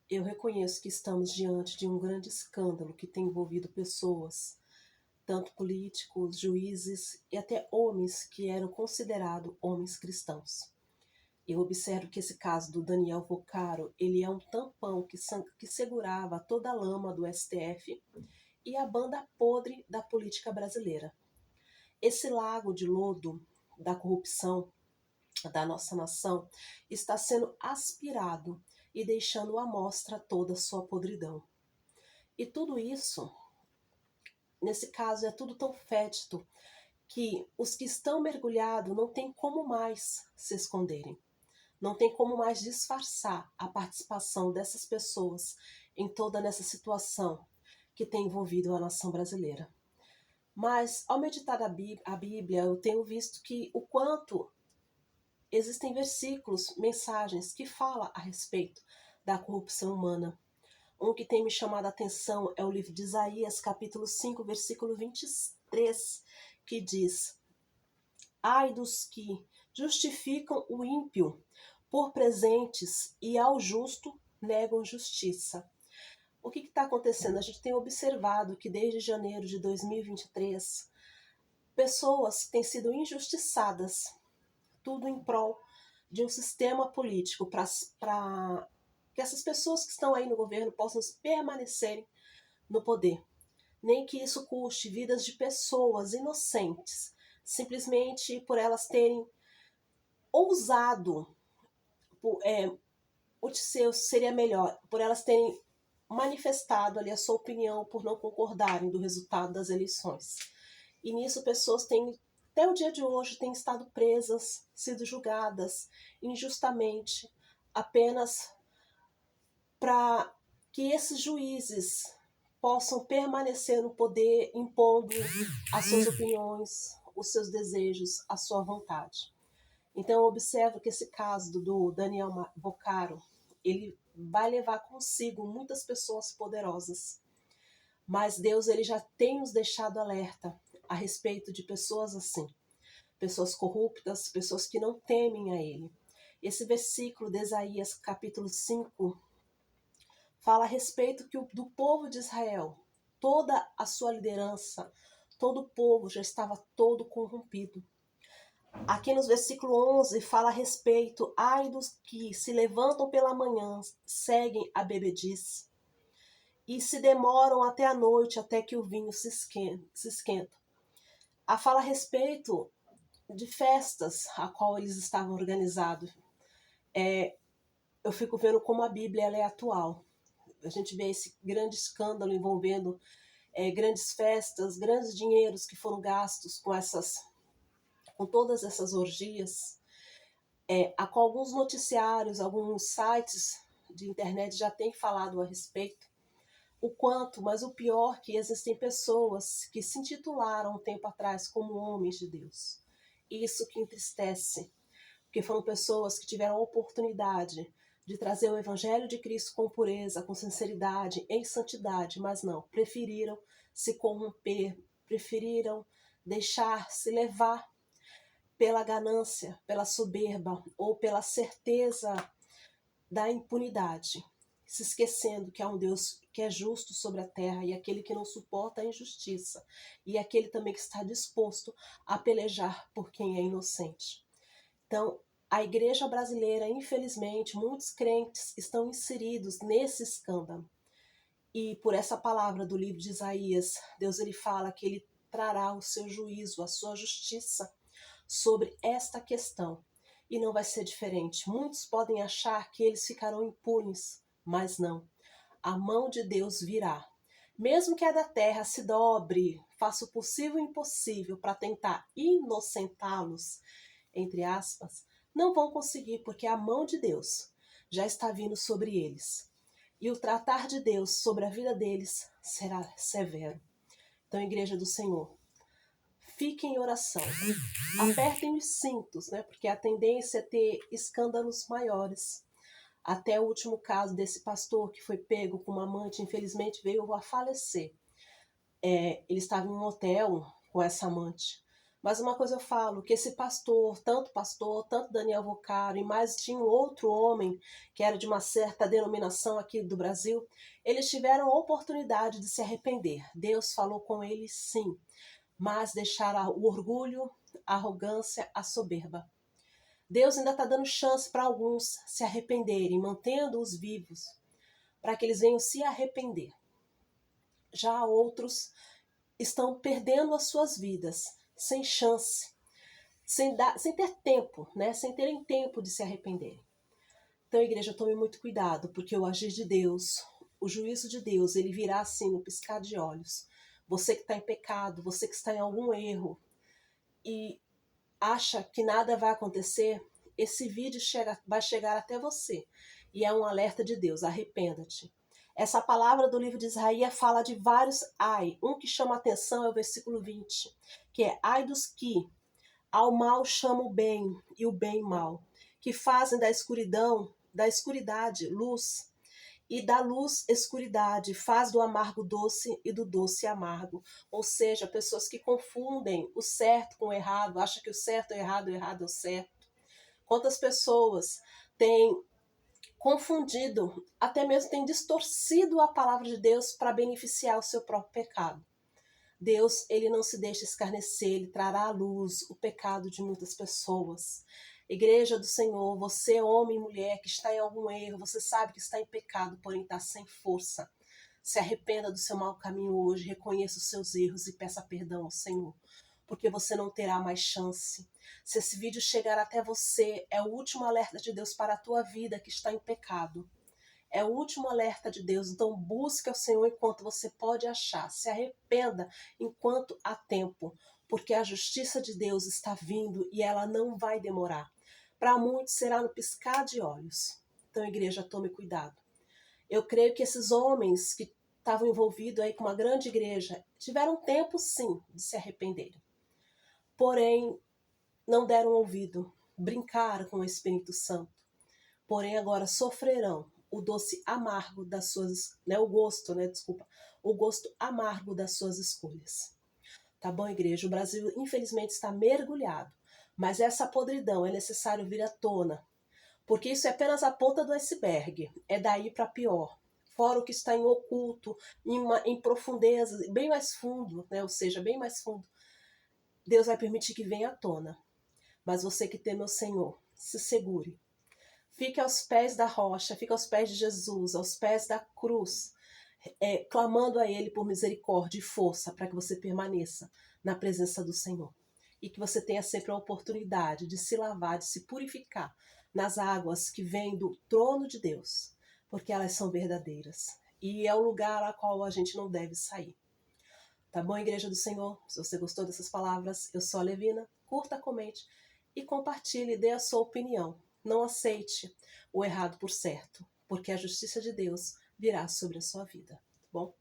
Eu reconheço que estamos diante de um grande escândalo que tem envolvido pessoas, tanto políticos, juízes e até homens que eram considerados homens cristãos. Eu observo que esse caso do Daniel Vocaro, ele é um tampão que segurava toda a lama do STF e a banda podre da política brasileira. Esse lago de lodo da corrupção da nossa nação está sendo aspirado e deixando à mostra toda a sua podridão. E tudo isso, nesse caso, é tudo tão fétido que os que estão mergulhados não têm como mais se esconderem. Não tem como mais disfarçar a participação dessas pessoas em toda essa situação que tem envolvido a nação brasileira. Mas, ao meditar a Bíblia, eu tenho visto que o quanto existem versículos, mensagens que falam a respeito da corrupção humana. Um que tem me chamado a atenção é o livro de Isaías, capítulo 5, versículo 23, que diz: Ai dos que justificam o ímpio por presentes e ao justo negam justiça. O que está acontecendo? A gente tem observado que desde janeiro de 2023, pessoas têm sido injustiçadas, tudo em prol de um sistema político para que essas pessoas que estão aí no governo possam permanecerem no poder. Nem que isso custe vidas de pessoas inocentes, simplesmente por elas terem ousado, o seu seria melhor, por elas terem manifestado ali a sua opinião por não concordarem do resultado das eleições. E nisso pessoas têm, até o dia de hoje, têm estado presas, sido julgadas injustamente, apenas para que esses juízes possam permanecer no poder, impondo as suas opiniões, os seus desejos, a sua vontade. Então eu observo que esse caso do Daniel Vocaro, ele vai levar consigo muitas pessoas poderosas. Mas Deus, ele já tem nos deixado alerta a respeito de pessoas assim. Pessoas corruptas, pessoas que não temem a ele. Esse versículo de Isaías, capítulo 5, fala a respeito do povo de Israel. Toda a sua liderança, todo o povo já estava todo corrompido. Aqui nos versículo 11 fala a respeito, ai dos que se levantam pela manhã, seguem a bebedice, e se demoram até a noite, até que o vinho se esquenta. A fala a respeito de festas a qual eles estavam organizados. Eu fico vendo como a Bíblia ela é atual. A gente vê esse grande escândalo envolvendo grandes festas, grandes dinheiros que foram gastos com todas essas orgias, a qual alguns noticiários, alguns sites de internet já têm falado a respeito, o quanto, mas o pior que existem pessoas que se intitularam um tempo atrás como homens de Deus. Isso que entristece, porque foram pessoas que tiveram a oportunidade de trazer o Evangelho de Cristo com pureza, com sinceridade, em santidade, mas não, preferiram se corromper, preferiram deixar-se levar pela ganância, pela soberba ou pela certeza da impunidade, se esquecendo que há um Deus que é justo sobre a terra e aquele que não suporta a injustiça e aquele também que está disposto a pelejar por quem é inocente. Então, a igreja brasileira, infelizmente, muitos crentes estão inseridos nesse escândalo. E por essa palavra do livro de Isaías, Deus ele fala que ele trará o seu juízo, a sua justiça sobre esta questão. E não vai ser diferente. Muitos podem achar que eles ficarão impunes, mas não. A mão de Deus virá. Mesmo que a da terra se dobre, faça o possível e o impossível para tentar inocentá-los, entre aspas, não vão conseguir, porque a mão de Deus já está vindo sobre eles. E o tratar de Deus sobre a vida deles será severo. Então, igreja do Senhor, fiquem em oração, apertem os cintos, né? Porque a tendência é ter escândalos maiores. Até o último caso desse pastor que foi pego com uma amante, infelizmente veio a falecer. Ele estava em um hotel com essa amante, Mas uma coisa eu falo, que esse pastor, tanto Daniel Vocaro, e mais tinha um outro homem, que era de uma certa denominação aqui do Brasil, eles tiveram a oportunidade de se arrepender. Deus falou com eles sim, mas deixaram o orgulho, a arrogância, a soberba. Deus ainda está dando chance para alguns se arrependerem, mantendo-os vivos, para que eles venham se arrepender. Já outros estão perdendo as suas vidas, sem chance, sem ter tempo, né? Sem terem tempo de se arrependerem. Então, igreja, tome muito cuidado, porque o agir de Deus, o juízo de Deus, ele virá assim no piscar de olhos. Você que está em pecado, você que está em algum erro e acha que nada vai acontecer, esse vídeo vai chegar até você. E é um alerta de Deus, arrependa-te. Essa palavra do livro de Isaías fala de vários ai. Um que chama a atenção é o versículo 20, que é ai dos que ao mal chamam o bem e o bem mal, que fazem da escuridade, luz, e da luz, escuridade, faz do amargo doce e do doce amargo. Ou seja, pessoas que confundem o certo com o errado, acham que o certo é o errado é o certo. Quantas pessoas têm confundido, até mesmo têm distorcido a palavra de Deus para beneficiar o seu próprio pecado. Deus, ele não se deixa escarnecer, ele trará à luz o pecado de muitas pessoas. Igreja do Senhor, você, homem e mulher, que está em algum erro, você sabe que está em pecado, porém está sem força. Se arrependa do seu mau caminho hoje, reconheça os seus erros e peça perdão ao Senhor, porque você não terá mais chance. Se esse vídeo chegar até você, é o último alerta de Deus para a tua vida que está em pecado. É o último alerta de Deus, então busque ao Senhor enquanto você pode achar. Se arrependa enquanto há tempo, porque a justiça de Deus está vindo e ela não vai demorar. Para muitos será no piscar de olhos. Então, igreja, tome cuidado. Eu creio que esses homens que estavam envolvidos aí com uma grande igreja tiveram tempo, sim, de se arrependerem. Porém, não deram ouvido, brincaram com o Espírito Santo. Porém, agora sofrerão o doce amargo das suas, o gosto amargo das suas escolhas. Tá bom, igreja? O Brasil, infelizmente, está mergulhado, mas essa podridão é necessário vir à tona, porque isso é apenas a ponta do iceberg, é daí para pior. Fora o que está em oculto, em profundeza, bem mais fundo, né? Ou seja, bem mais fundo. Deus vai permitir que venha à tona. Mas você que teme o Senhor, se segure. Fique aos pés da rocha, fique aos pés de Jesus, aos pés da cruz, clamando a Ele por misericórdia e força para que você permaneça na presença do Senhor. E que você tenha sempre a oportunidade de se lavar, de se purificar nas águas que vêm do trono de Deus, porque elas são verdadeiras. E é o lugar a qual a gente não deve sair. Tá bom, Igreja do Senhor? Se você gostou dessas palavras, eu sou a Levina. Curta, comente e compartilhe e dê a sua opinião. Não aceite o errado por certo, porque a justiça de Deus virá sobre a sua vida, tá bom?